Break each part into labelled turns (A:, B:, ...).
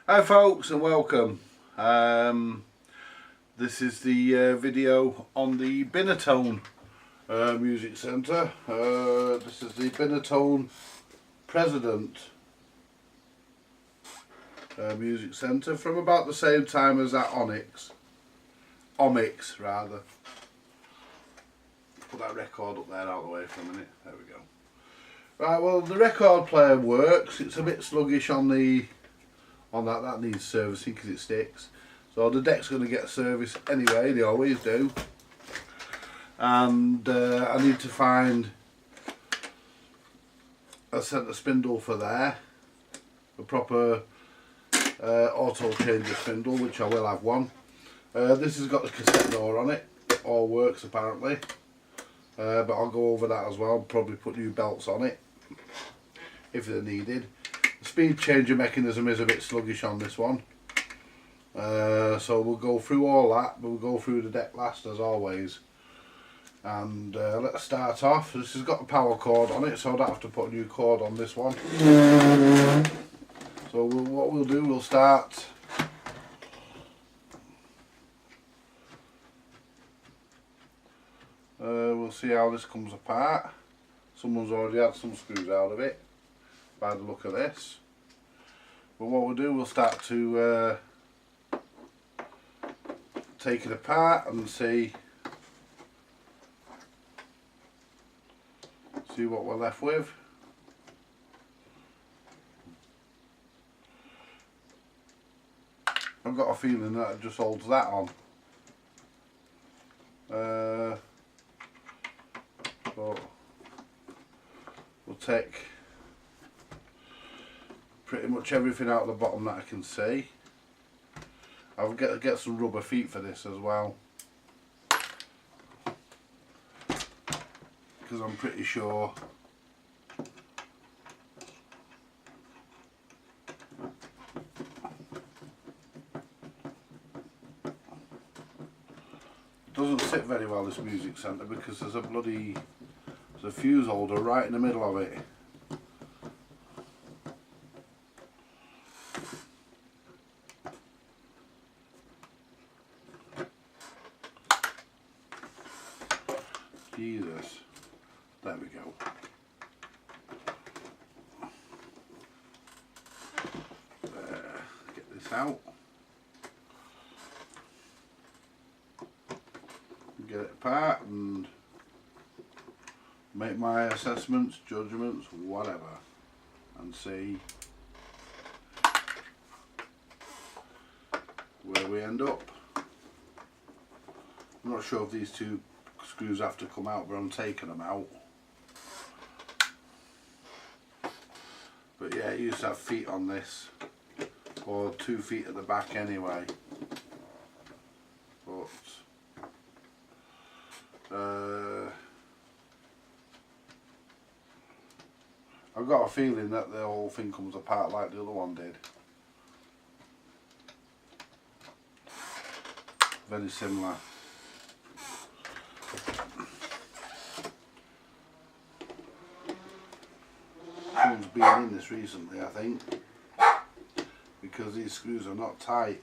A: Hi folks and welcome. This is the video on the BINATONE Music Centre. This is the BINATONE President Music Centre from about the same time as that Omics rather. Put that record up there out of the way for a minute. There we go. Right, well the record player works. It's a bit sluggish on that needs servicing because it sticks. So the deck's going to get service anyway, they always do. And I need to find a centre spindle for there, a proper auto changer spindle, which I will have one. This has got the cassette door on it, all works apparently, but I'll go over that as well, probably put new belts on it if they're needed. The speed changer mechanism is a bit sluggish on this one, so we'll go through all that, but we'll go through the deck last as always. And let's start off. This has got a power cord on it, so I don't have to put a new cord on this one. So what we'll do, we'll start we'll see how this comes apart. Someone's already had some screws out of it by the look of this. But what we'll do, we'll start to take it apart and see what we're left with. I've got a feeling that it just holds that on. So we'll take pretty much everything out of the bottom that I can see. I'll get some rubber feet for this as well, because I'm pretty sure it doesn't sit very well, this music centre, because there's a fuse holder right in the middle of it. Jesus, there we go. Get this out. Get it apart and make my assessments, judgments, whatever, and see where we end up. I'm not sure if these two screws have to come out, but I'm taking them out. But yeah, it used to have feet on this, or 2 feet at the back anyway. But I've got a feeling that the whole thing comes apart like the other one did. Very similar. Someone's been in this recently, I think, because these screws are not tight.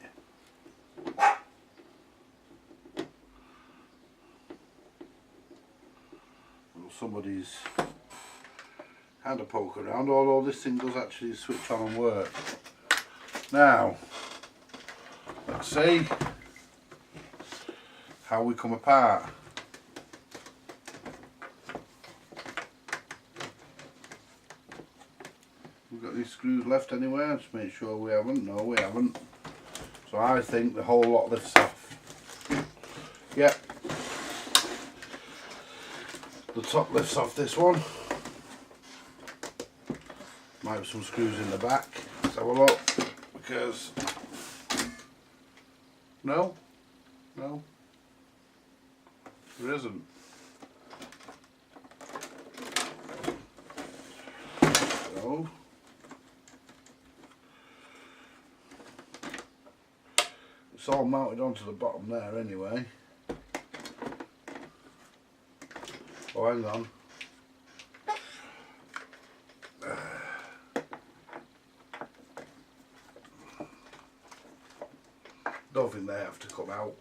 A: Well, somebody's had a poke around, although this thing does actually switch on and work. Now, let's see how we come apart. We've got these screws left anywhere, just make sure we haven't. No, we haven't. So I think the whole lot lifts off. Yep. The top lifts off this one. Might have some screws in the back. Let's have a look, because no, there isn't. So it's all mounted onto the bottom there anyway. Oh, hang on. Don't think they have to come out.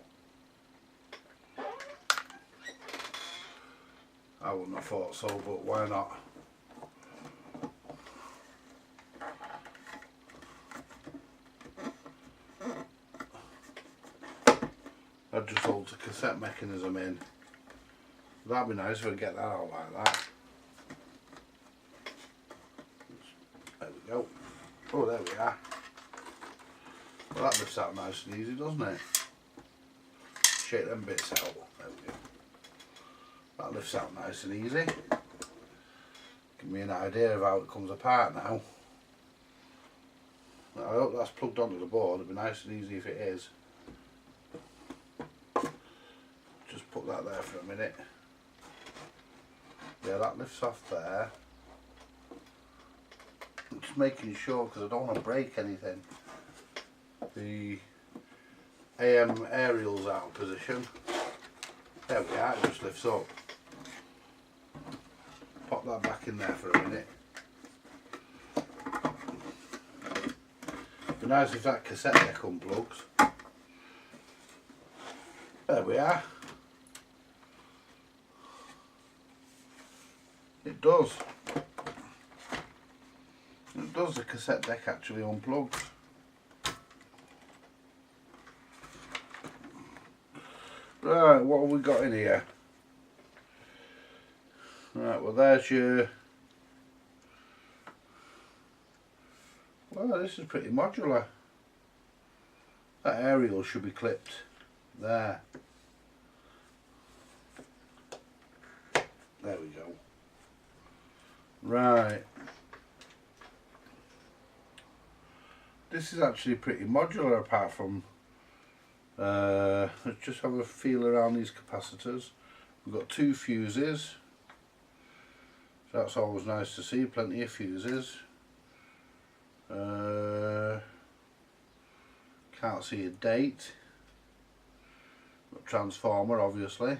A: I wouldn't have thought so, but why not? That just holds the cassette mechanism in. That'd be nice if we get that out like that. There we go. Oh, there we are. Well, that lifts out nice and easy, doesn't it? Shake them bits out. There we go. That lifts out nice and easy. Give me an idea of how it comes apart now. I hope that's plugged onto the board. It'd be nice and easy if it is. Just put that there for a minute. Yeah, that lifts off there. I'm just making sure because I don't want to break anything. The AM aerial's out of position. There we are, it just lifts up. Pop that back in there for a minute. It'd be nice if that cassette deck unplugs. There we are. It does. It does, the cassette deck actually unplugs. Right, what have we got in here? Right, well there's your... Well, this is pretty modular. That aerial should be clipped there. There we go. Right. This is actually pretty modular apart from... let's just have a feel around these capacitors. We've got 2 fuses. So that's always nice to see, plenty of fuses. Can't see a date. Got transformer obviously.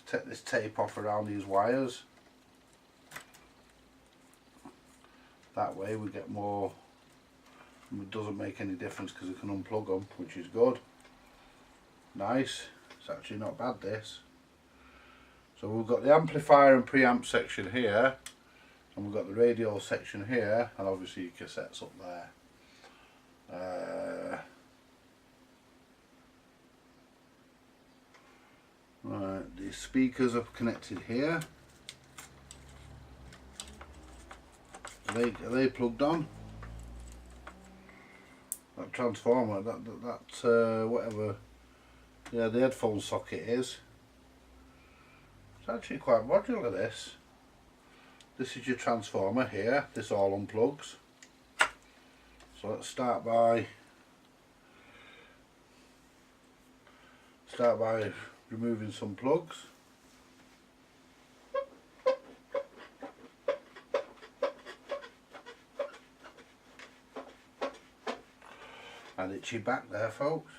A: Take this tape off around these wires. That way we get more. It doesn't make any difference because we can unplug them, which is good. Nice. It's actually not bad, this. So we've got the amplifier and preamp section here, and we've got the radio section here, and obviously your cassettes up there. Right, the speakers are connected here. Are they plugged on? That transformer, that whatever, yeah, the headphone socket is. It's actually quite modular, this. This is your transformer here. This all unplugs. So let's start by removing some plugs. And itchy back there, folks.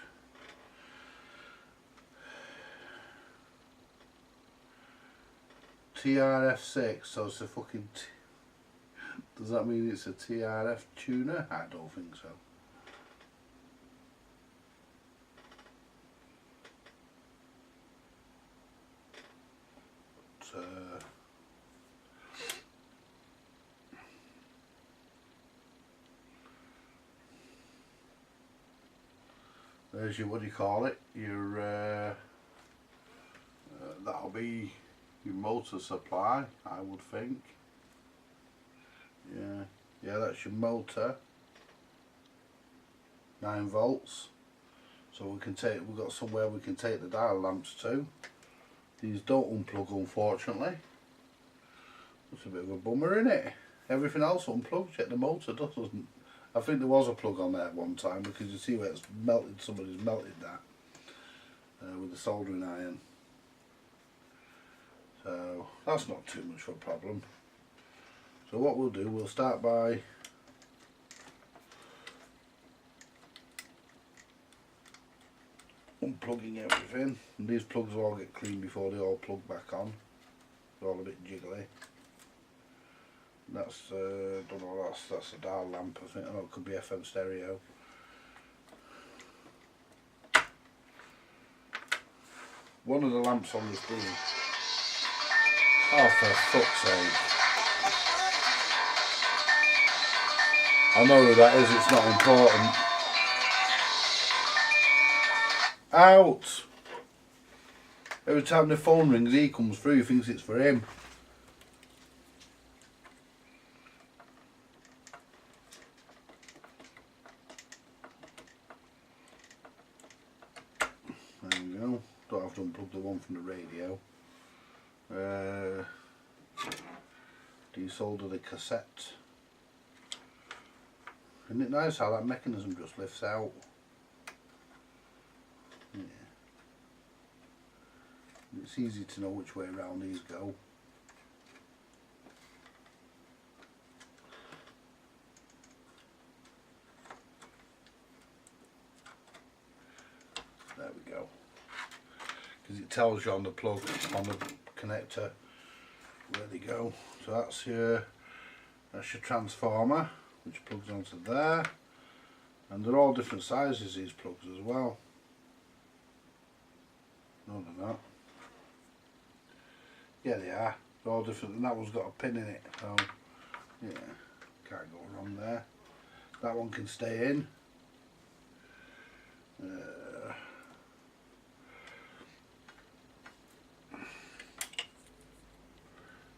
A: TRF6, so it's a fucking... Does that mean it's a TRF tuner? I don't think so. But, there's your, what do you call it? Your that'll be your motor supply, I would think. Yeah, that's your motor. 9 volts. So we can take, we've got somewhere we can take the dial lamps to. These don't unplug, unfortunately. It's a bit of a bummer, isn't it? Everything else unplugs, yet the motor doesn't. I think there was a plug on there at one time because you see where it's melted, somebody's melted that with the soldering iron. So that's not too much of a problem. So what we'll do, we'll start by unplugging everything. And these plugs will all get cleaned before they all plug back on. They're all a bit jiggly. That's don't know. That's a dial lamp. I think. Oh, it could be FM stereo. One of the lamps on this boom. Oh, for fuck's sake! I know who that is. It's not important. Out! Every time the phone rings, he comes through. He thinks it's for him. There we go. Don't have to unplug the one from the radio. Desolder the cassette. Isn't it nice how that mechanism just lifts out? Yeah. It's easy to know which way around these go. There we go. Because it tells you on the plug, on the connector, where they go. So that's your transformer, which plugs onto there. And they're all different sizes, these plugs as well. No, they're not. Yeah, they are. They're all different, and that one's got a pin in it, so yeah, can't go wrong there. That one can stay in.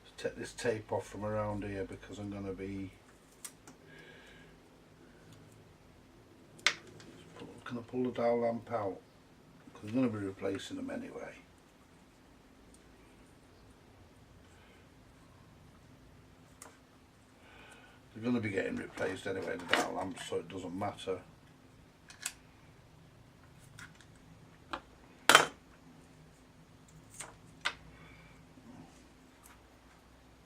A: Let's take this tape off from around here because I'm going to be. Can I pull the dial lamp out? Because I'm going to be replacing them anyway. They're going to be getting replaced anyway, the dial lamps, so it doesn't matter.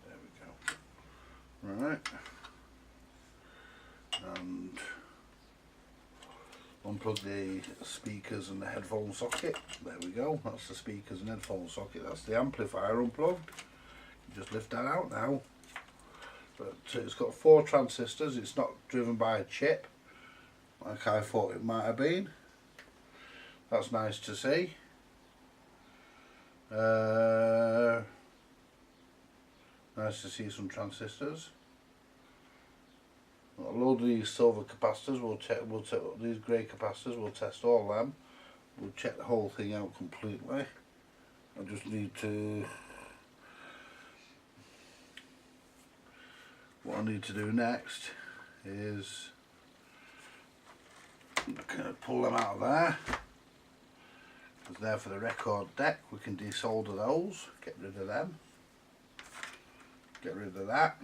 A: There we go. Right. And unplug the speakers and the headphone socket. There we go. That's the speakers and headphone socket. That's the amplifier unplugged. You just lift that out now. But it's got 4 transistors. It's not driven by a chip like I thought it might have been. That's nice to see. Nice to see some transistors. A load of these silver capacitors. We'll check these grey capacitors. We'll test all of them. We'll check the whole thing out completely. I just need to. What I need to do next is kind of pull them out of there. Because they're for the record deck. We can desolder those. Get rid of them. Get rid of that.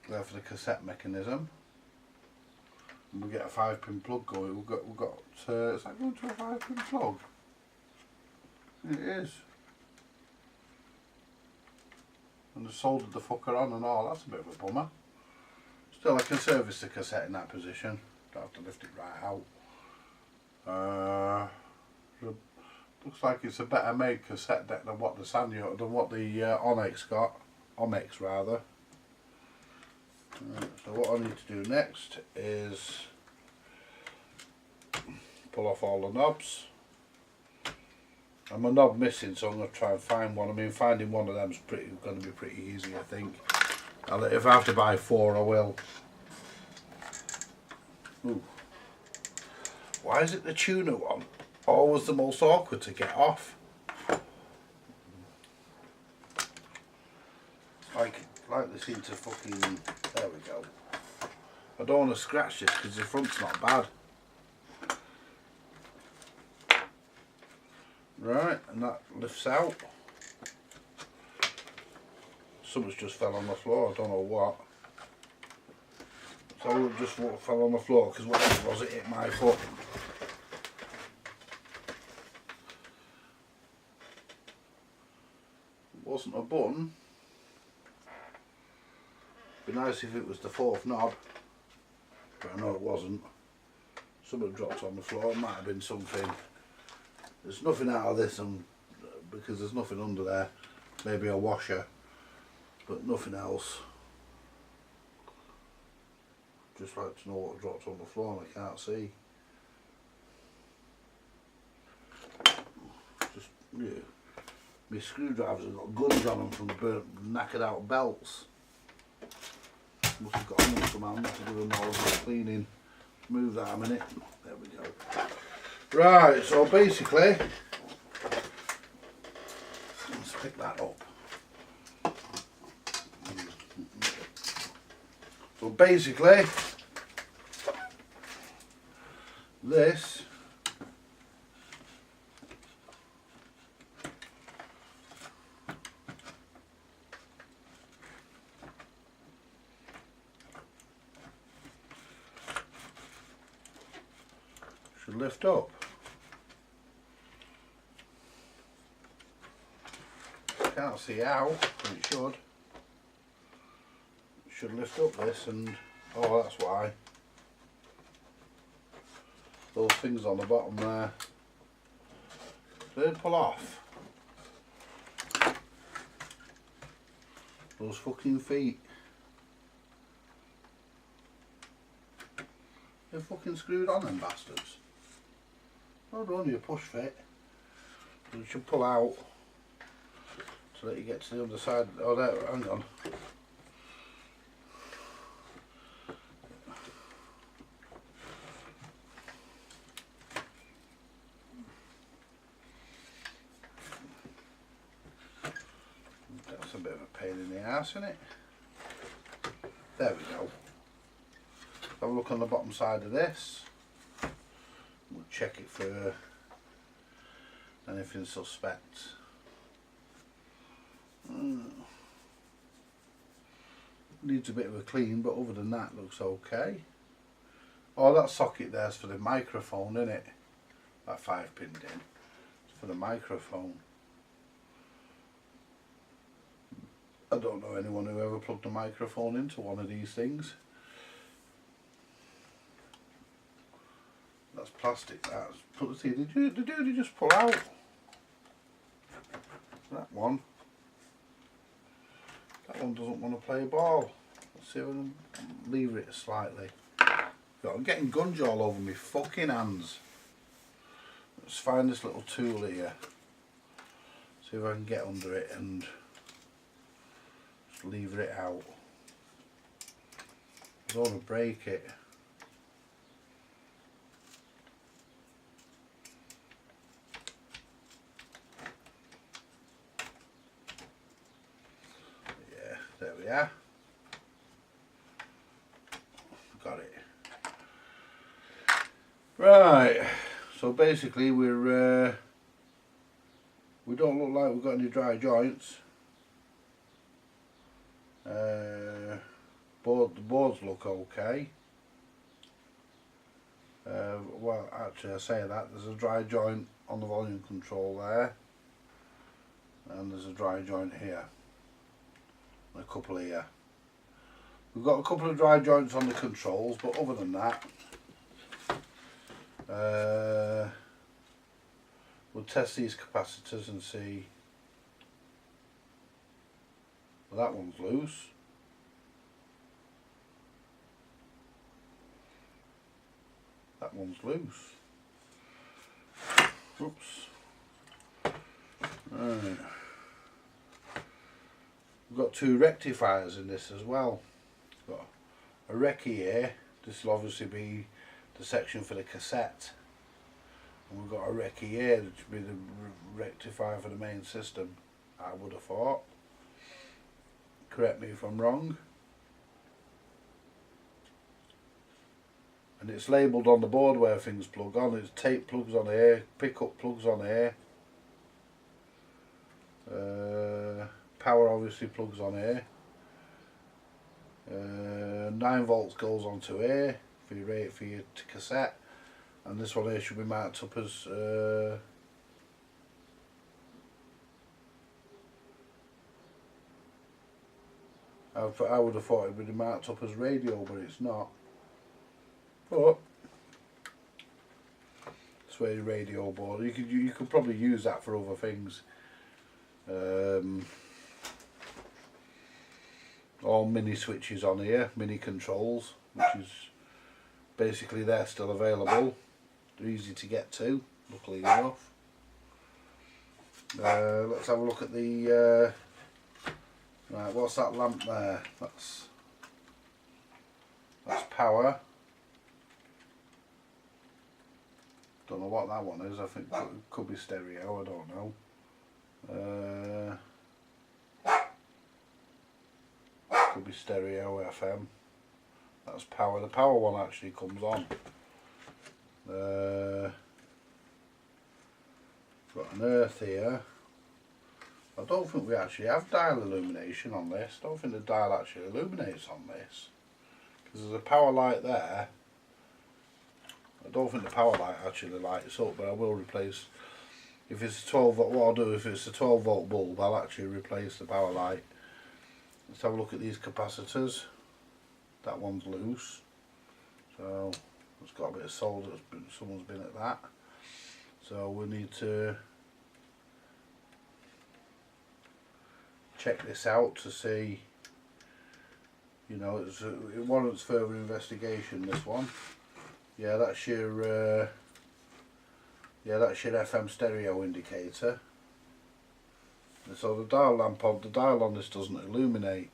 A: There for the cassette mechanism. And we get a 5-pin plug going. We've got. Is that going to a 5-pin plug? It is. And I soldered the fucker on and all. That's a bit of a bummer. Still, I can service the cassette in that position. Don't have to lift it right out. Looks like it's a better made cassette deck than what the Sanyo, than what the Onyx got. Onyx rather. So what I need to do next is pull off all the knobs. I'm a knob missing, so I'm going to try and find one. I mean, finding one of them is going to be pretty easy, I think. If I have to buy 4, I will. Ooh. Why is it the tuner one always the most awkward to get off? Like they seem to fucking. There we go. I don't want to scratch this because the front's not bad. Right, and that lifts out. Something's just fell on the floor, I don't know what. So it just fell on the floor because whatever it was, it hit my foot. It wasn't a button. It'd be nice if it was the 4th knob, but I know it wasn't. Something dropped on the floor. It might have been something. There's nothing out of this, because there's nothing under there. Maybe a washer, but nothing else. Just like to know what dropped on the floor and I can't see. Just, yeah. My screwdrivers have got guns on them from burnt, knackered out belts. Must have got on them somehow, must have given them all the cleaning. Move that a minute. There we go. Right, so basically, let's pick that up. So basically, this should lift up. Can't see how, but it should. It should lift up this, and oh, that's why. Those things on the bottom there, they pull off. Those fucking feet. They're fucking screwed on, them bastards. Oh, they're only a push fit. You should pull out so that you get to the other side. Oh, there, hang on. That's a bit of a pain in the arse, isn't it? There we go. Have a look on the bottom side of this. We'll check it for anything suspect. Needs a bit of a clean, but other than that looks okay. Oh, that socket there's for the microphone, isn't it? That 5-pin in. It's for the microphone. I don't know anyone who ever plugged a microphone into one of these things. That's plastic. That's, see, did you just pull out? That one. That one doesn't want to play ball. Let's see if I can lever it slightly. I'm getting gunge all over my fucking hands. Let's find this little tool here. See if I can get under it and just lever it out. I don't want to break it. There we are. Got it. Right. So basically, we don't look like we've got any dry joints. The boards look okay. Well, actually, I say that there's a dry joint on the volume control there, and there's a dry joint here. A couple here. We've got a couple of dry joints on the controls, but other than that, we'll test these capacitors and see. Well, that one's loose. That one's loose. Oops. Right. We've got two rectifiers in this as well. We've got a recce here. This will obviously be the section for the cassette. And we've got a recce here, that should be the rectifier for the main system, I would have thought. Correct me if I'm wrong. And it's labelled on the board where things plug on. It's tape plugs on here, pickup plugs on here. Power obviously plugs on here. 9 volts goes onto here for your cassette, and this one here should be marked up as I would have thought it would be marked up as radio, but it's not. But sway radio board. You could probably use that for other things. All mini switches on here, mini controls, which is basically they're still available. They're easy to get to, luckily enough. Let's have a look at the right. What's that lamp there? That's power. Don't know what that one is. I think it could be stereo. I don't know. Could be stereo FM. That's power. The power one actually comes on. Got an earth here. I don't think we actually have dial illumination on this. I don't think the dial actually illuminates on this. Because there's a power light there. I don't think the power light actually lights up, but I will replace, if it's a 12 volt, what I'll do, if it's a 12 volt bulb, I'll actually replace the power light. Let's have a look at these capacitors. That one's loose, so it's got a bit of solder, someone's been at that. So we need to check this out to see, you know, it warrants further investigation, this one. Yeah, that's your FM stereo indicator. So the dial on this doesn't illuminate.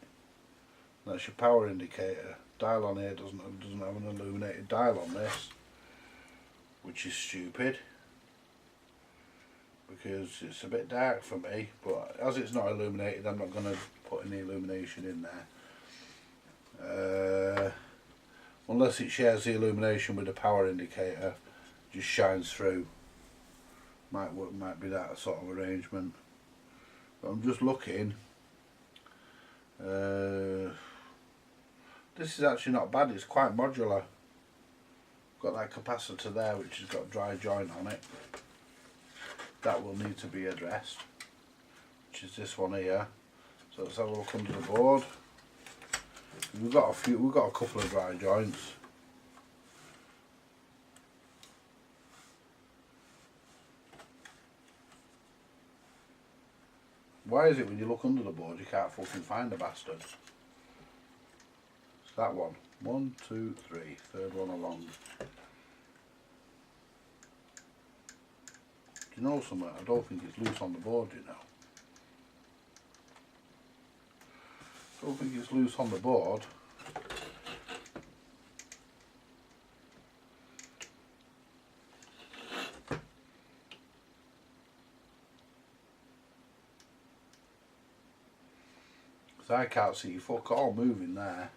A: That's your power indicator. Dial on here doesn't have an illuminated dial on this, which is stupid because it's a bit dark for me. But as it's not illuminated, I'm not going to put any illumination in there. Unless it shares the illumination with the power indicator, just shines through. Might be that sort of arrangement. But I'm just looking. This is actually not bad. It's quite modular. Got that capacitor there, which has got a dry joint on it. That will need to be addressed, which is this one here. So let's have a look under the board. We've got a couple of dry joints. Why is it when you look under the board you can't fucking find the bastard? It's that one. 1, 2, 3. Third one along. Do you know something? I don't think it's loose on the board, you know. I don't think it's loose on the board. Because I can't see fuck all moving there.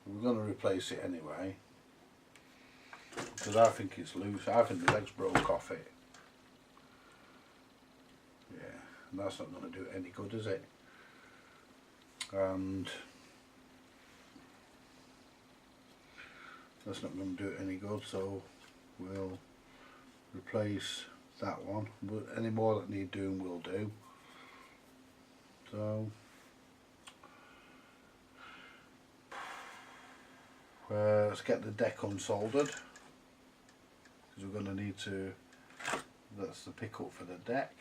A: We're going to replace it anyway, because I think it's loose. I think the legs broke off it. Yeah, and that's not going to do it any good, is it? And that's not going to do it any good, so we'll replace that one. But any more that need doing will do. So let's get the deck unsoldered, because we're going to need to, that's the pickup for the deck.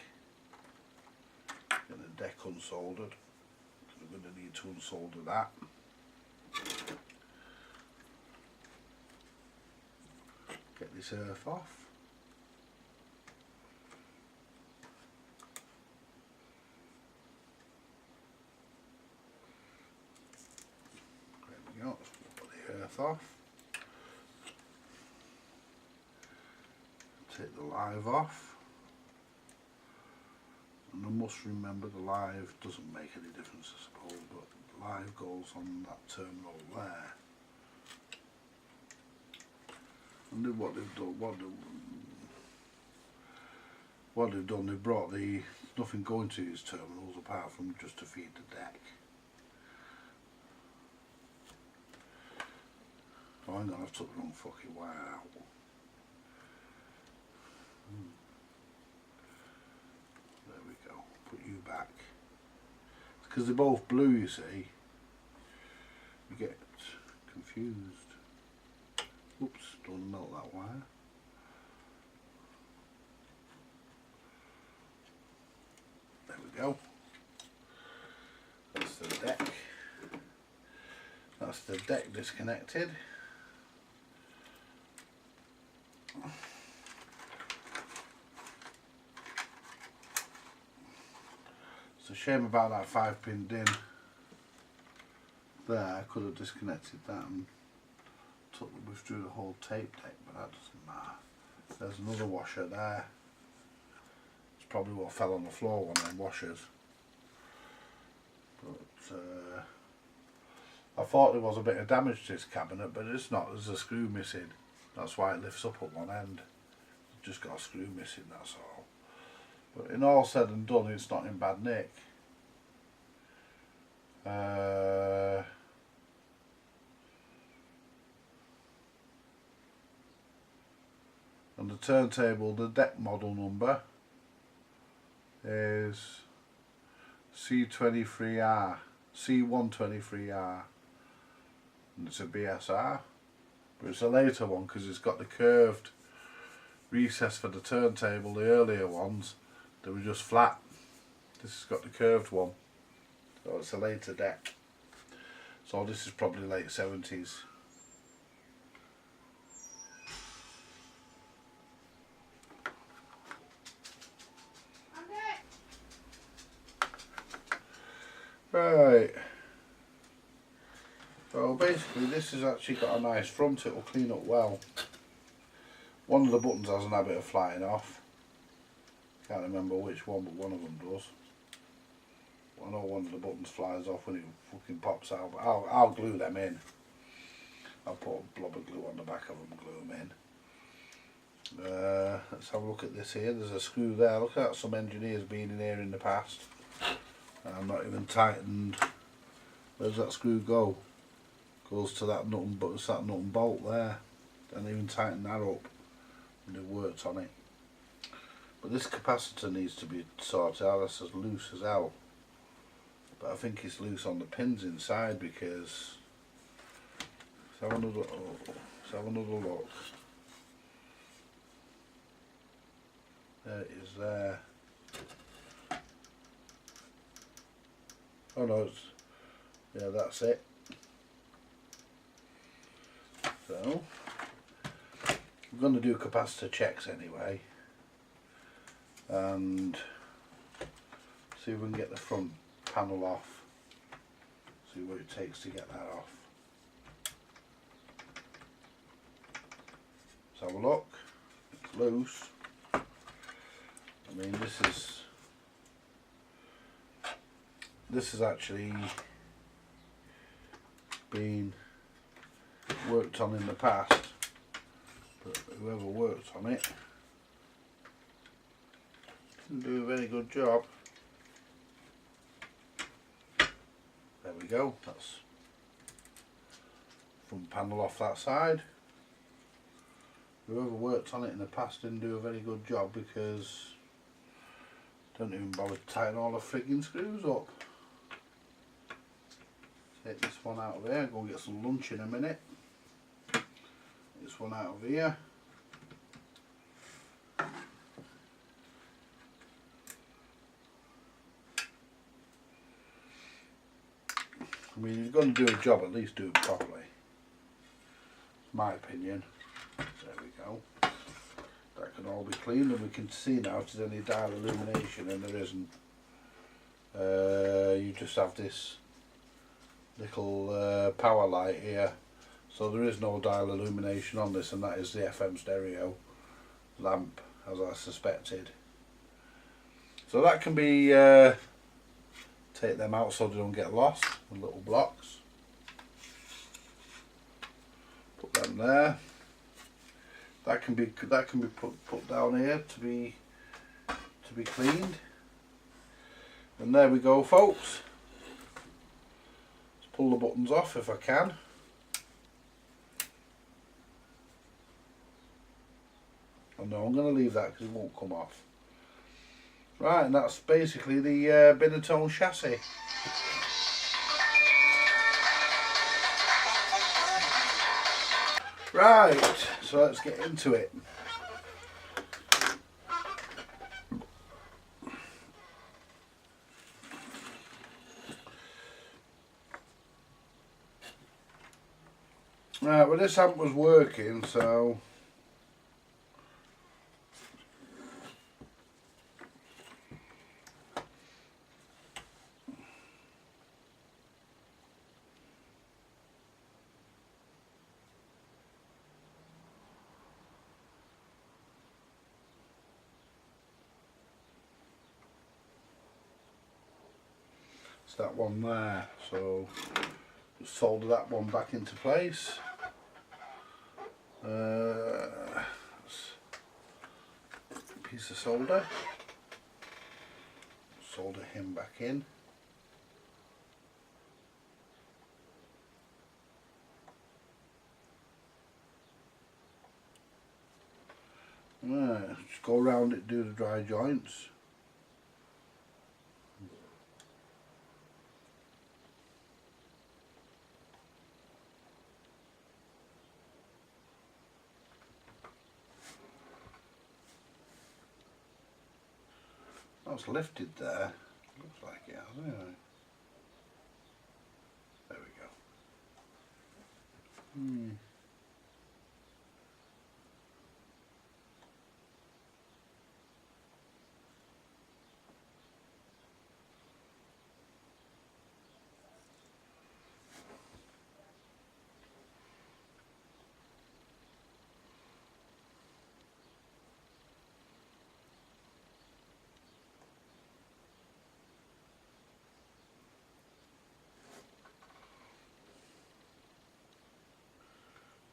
A: Get the deck unsoldered, because we're going to need to unsolder that. Get this earth off. There we go. Earth off. Take the live off, and I must remember the live doesn't make any difference, I suppose, but the live goes on that terminal there. And what they've done, they've brought nothing going to these terminals apart from just to feed the deck. Oh, hang on, I've took the wrong fucking wire out. we go. Put you back. Because they're both blue, you see. You get confused. Oops, don't melt that wire. There we go. That's the deck. That's the deck disconnected. It's a shame about that 5-pin DIN there. I could have disconnected that and withdrew the whole tape deck, but that doesn't matter. There's another washer there. It's probably what fell on the floor, one of them washers. But I thought there was a bit of damage to this cabinet, but it's not. There's a screw missing. That's why it lifts up at one end. It's just got a screw missing, that's all. But in all said and done, it's not in bad nick. And the turntable, the deck model number is C123R, and it's a BSR, but it's a later one because it's got the curved recess for the turntable. The earlier ones, they were just flat. This has got the curved one, so it's a later deck. So this is probably late 70s. Right, so basically this has actually got a nice front. It will clean up well. One of the buttons has an habit of flying off. Can't remember which one, but one of them does. I know one of the buttons flies off when it fucking pops out, but I'll glue them in. I'll put a blob of glue on the back of them, glue them in. Let's have a look at this here. There's a screw there. Look at that, some engineers been in here in the past. I'm not even tightened. Where's that screw go? Goes to that nut and, it's that nut and bolt there. Don't even tighten that up when it worked on it. But this capacitor needs to be sorted out. That's as loose as hell. But I think it's loose on the pins inside because. Let's have another. Let's have another look. There it is there. Oh no, it's, yeah, that's it. So, I'm going to do capacitor checks anyway, and see if we can get the front panel off, see what it takes to get that off. Let's have a look. It's loose. I mean, this has actually been worked on in the past, but whoever worked on it didn't do a very good job. There we go, that's front panel off that side. Whoever worked on it in the past didn't do a very good job because don't even bother to tighten all the frigging screws up. Take this one out of there, go and get some lunch in a minute. This one out of here. I mean, if you're going to do a job, at least do it properly. My opinion. There we go. That can all be cleaned, and we can see now if there's any dial illumination, and there isn't. You just have this little power light here, so there is no dial illumination on this, and that is the FM stereo lamp, as I suspected. So that can be take them out so they don't get lost, the little blocks. Put them there. That can be put down here to be cleaned. And there we go, folks. Let's pull the buttons off if I can. Oh no, I'm going to leave that because it won't come off. Right, and that's basically the BINATONE chassis. Right, so let's get into it. Right, well this amp was working, so it's that one there. So solder that one back into place. Piece of solder. Solder him back in. Right, just go around it, do the dry joints. That's lifted there. Looks like it has anyway. There we go.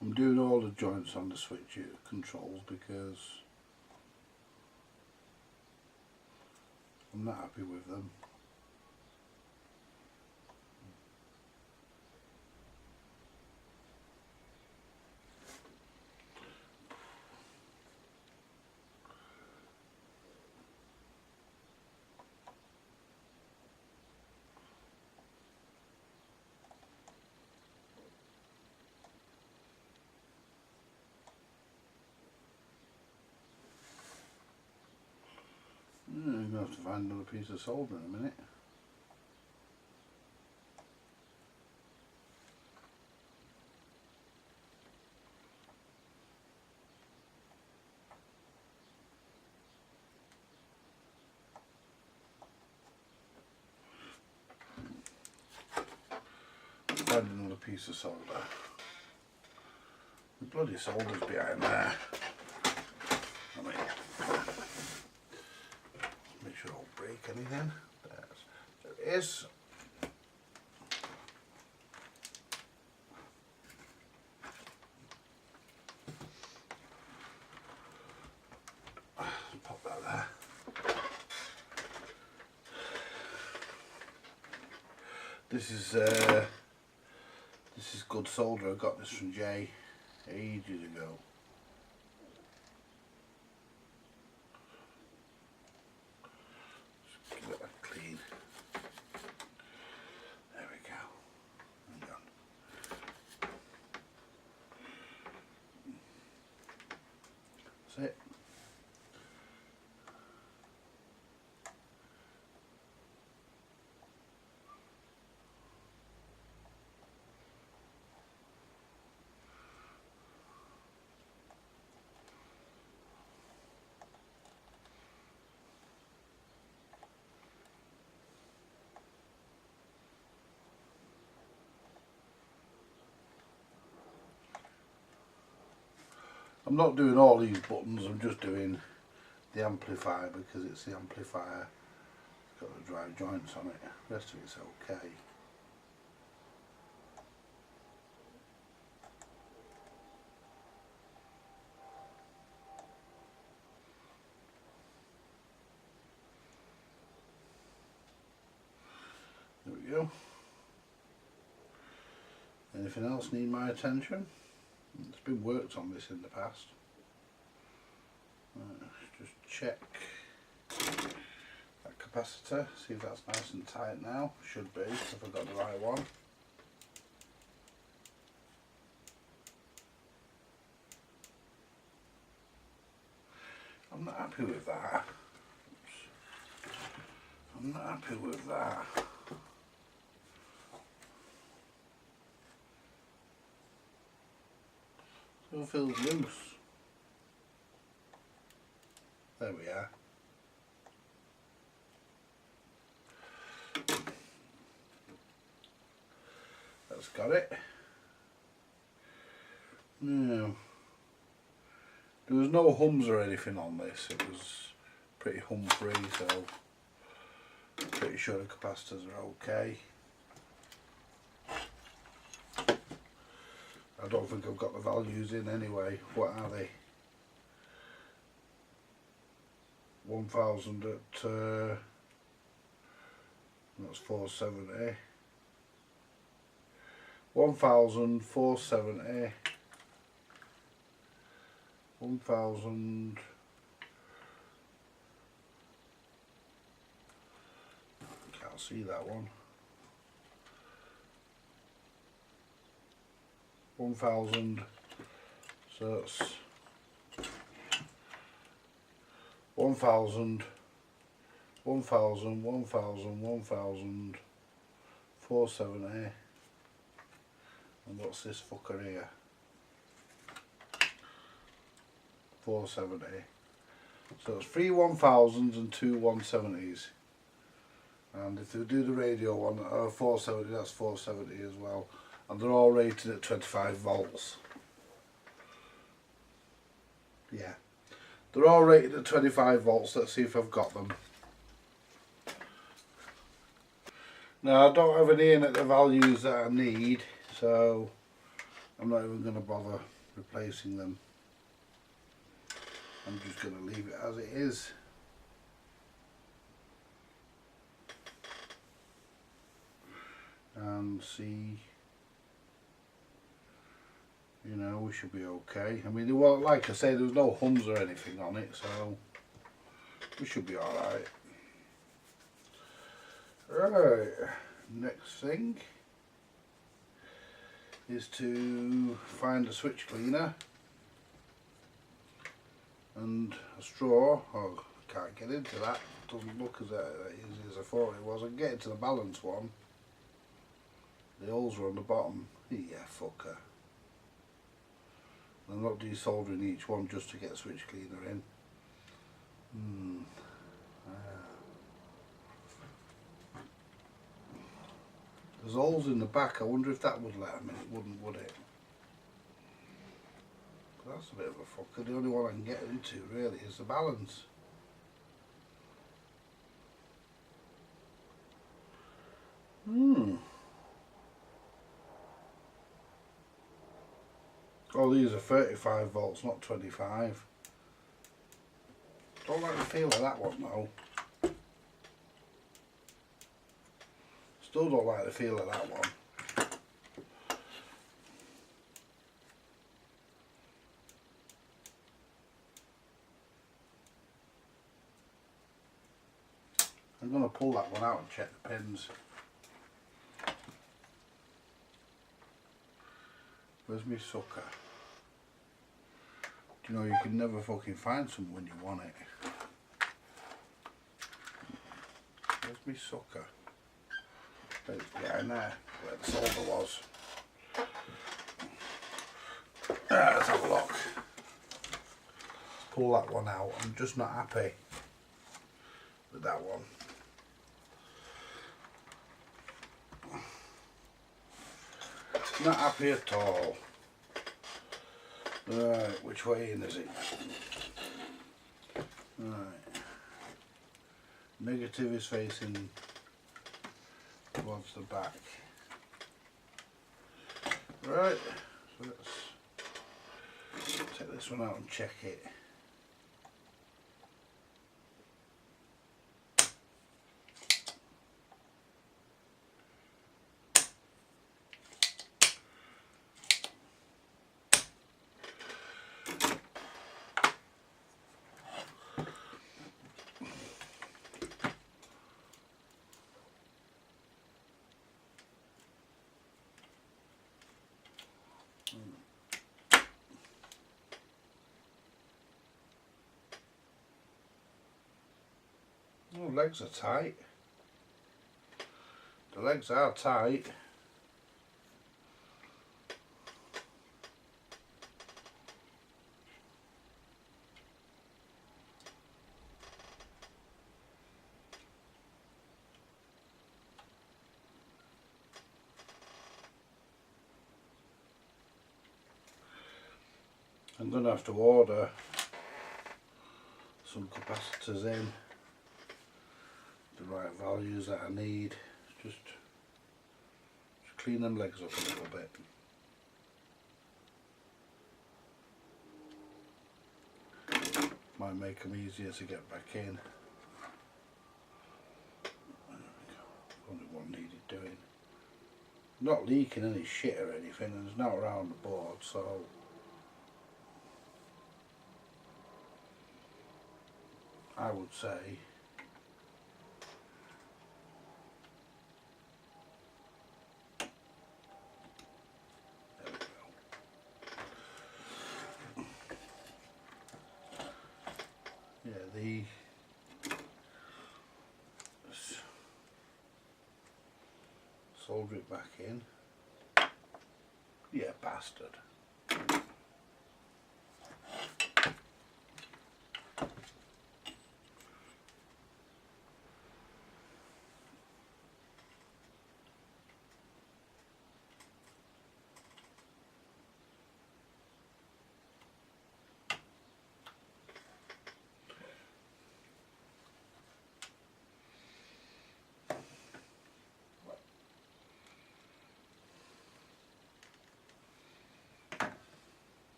A: I'm doing all the joints on the switch controls because I'm not happy with them. I'm going to have to find another piece of solder in a minute. Find another piece of solder. The bloody solder's behind there. I mean, make sure I don't break anything. There it is. Pop that there. This is good solder. I got this from Jay ages ago. Just give it a clean. There we go. Hang on. That's it. I'm not doing all these buttons, I'm just doing the amplifier because it's the amplifier. It's got the dry joints on it. The rest of it's okay. There we go. Anything else need my attention? It's been worked on this in the past. Just check capacitor, see if that's nice and tight now. Should be, if I've got the right one. I'm not happy with that. I'm not happy with that. Still feels loose. There we are. That's got it. No. There was no hums or anything on this. It was pretty hum free, so pretty sure the capacitors are okay. I don't think I've got the values in anyway. What are they? 1000 at that's 470. 1470. 1000. Can't see that one. 1000. So it's 1000, 1000, 1000, 1000, 470. And what's this fucker here? 470. So it's 3 1000s and 2 170s. And if we do the radio one, 470, that's 470 as well. And they're all rated at 25 volts. Yeah. They're all rated at 25 volts. Let's see if I've got them. Now I don't have any in at the values that I need, so I'm not even going to bother replacing them. I'm just going to leave it as it is. And see, you know, we should be okay. I mean, there was, like I say, there was no hums or anything on it, so we should be alright. Right, next thing is to find a switch cleaner and a straw. Oh, I can't get into that. Doesn't look as easy as I thought it was. I can get into the balance one. The holes are on the bottom. Yeah, fucker. I'm not desoldering each one just to get a switch cleaner in. There's holes in the back. I wonder if that would let them in. It wouldn't, would it? But that's a bit of a fucker. The only one I can get into really is the balance. Oh, these are 35 volts, not 25. Don't like the feel of that one though. Still don't like the feel of that one. I'm going to pull that one out and check the pins. Where's my sucker? Do you know you can never fucking find something when you want it? Where's my sucker? It's behind there, where the solder was. Let's have a look. Pull that one out. I'm just not happy with that one. Not happy at all. Right, which way in is it? Right. Negative is facing towards the back. Right, so let's take this one out and check it. Oh, legs are tight. The legs are tight. I'm going to have to order some capacitors in, the right values that I need. Just clean them legs up a little bit. Might make them easier to get back in. There we go. Only one needed doing. Not leaking any shit or anything, and there's not around the board, so I would say there we go. Yeah, the solder it back in. Yeah, bastard.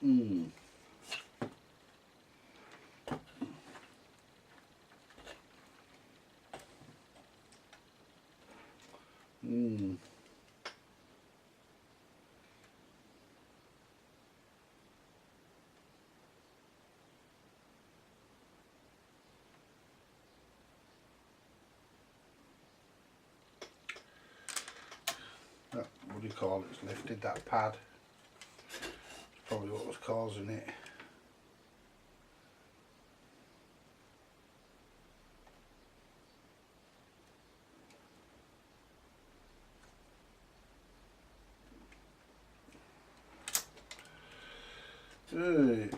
A: Mm. Mm. That, what do you call it? It's lifted that pad. It's probably what was causing it. Right.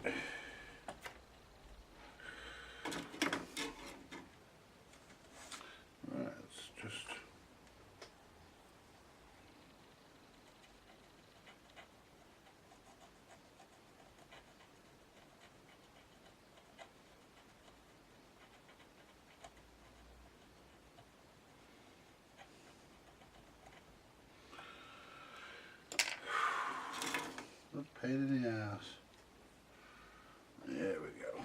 A: Right, let's just a pain in the ass. There we go.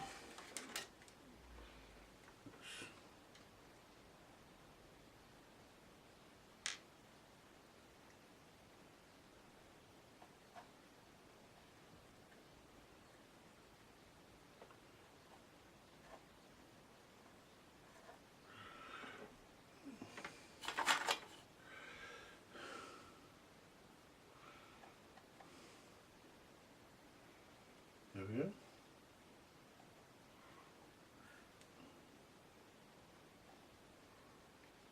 A: There we go.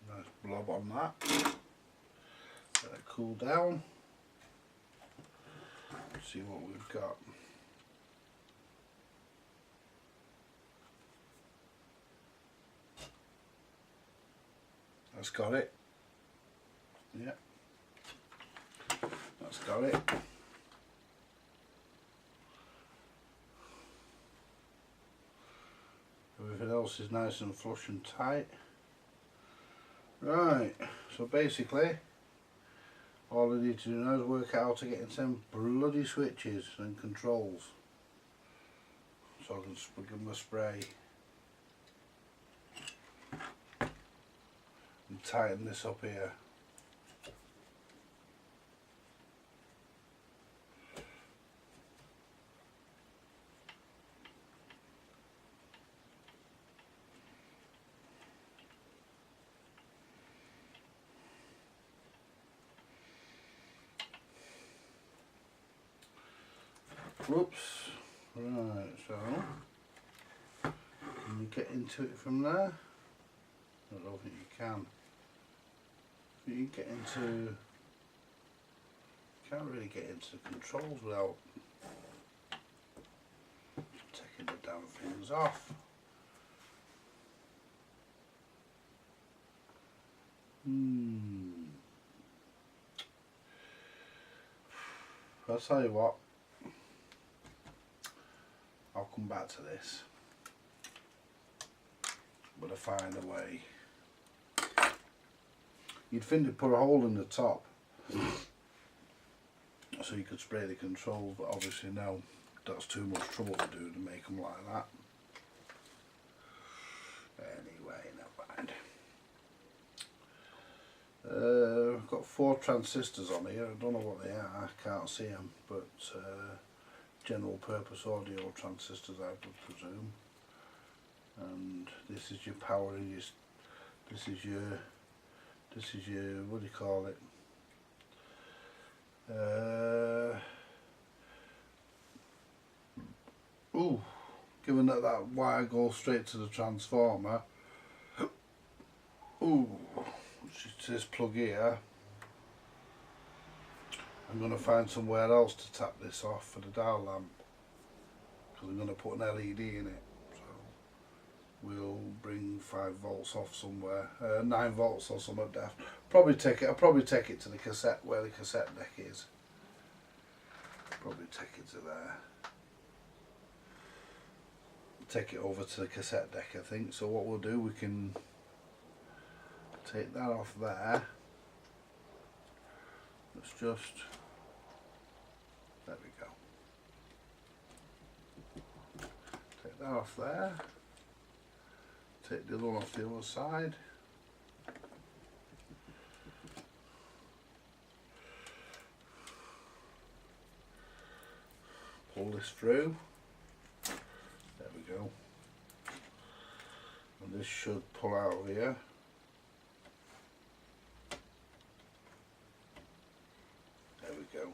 A: Nice blob on that. Let it cool down. Let's see what we've got. That's got it. Yeah. That's got it. Everything else is nice and flush and tight. Right, so basically all I need to do now is work out how to get into them bloody switches and controls. so I can just give them a spray and tighten this up here. Whoops. Right, so can you get into it from there? I don't think you can. You can get into, can't really get into the controls without taking the damn things off. I'll tell you what, I'll come back to this, but I find a way. You'd think they'd put a hole in the top so you could spray the controls, but obviously no, that's too much trouble to do to make them like that. Anyway, never mind. I've got 4 transistors on here. I don't know what they are, I can't see them, but general purpose audio transistors, I would presume. And this is your power, this is your what do you call it? Given that that wire goes straight to the transformer, which is this plug here, I'm going to find somewhere else to tap this off for the dial lamp, because I'm going to put an LED in it. So we'll bring 5 volts off somewhere, 9 volts or something. I'll probably take it to the cassette, where the cassette deck is. Probably take it to there. Take it over to the cassette deck, I think. So what we'll do, we can take that off there. Let's just, there we go. Take that off there. Take the other one off the other side. Pull this through. There we go. And this should pull out of here. There we go.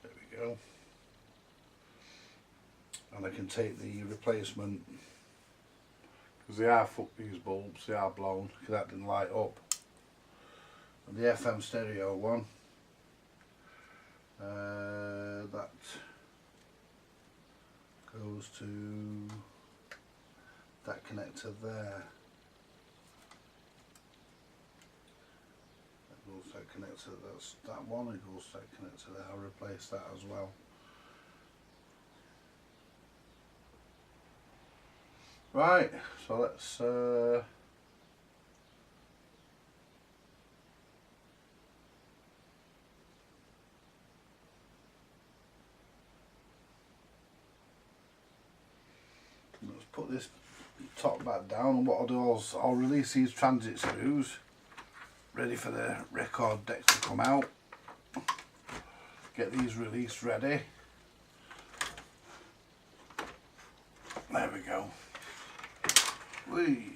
A: There we go. And I can take the replacement, because they are these bulbs, they are blown, because that didn't light up. And the FM stereo one, that goes to that connector there. That goes to that connector, that's that one, it goes to that connector there. I'll replace that as well. Right, so let's put this top back down, and what I'll do is I'll release these transit screws ready for the record deck to come out. Get these released ready. There we go. Whee.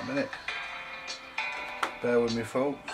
A: A minute. Bear with me, folks.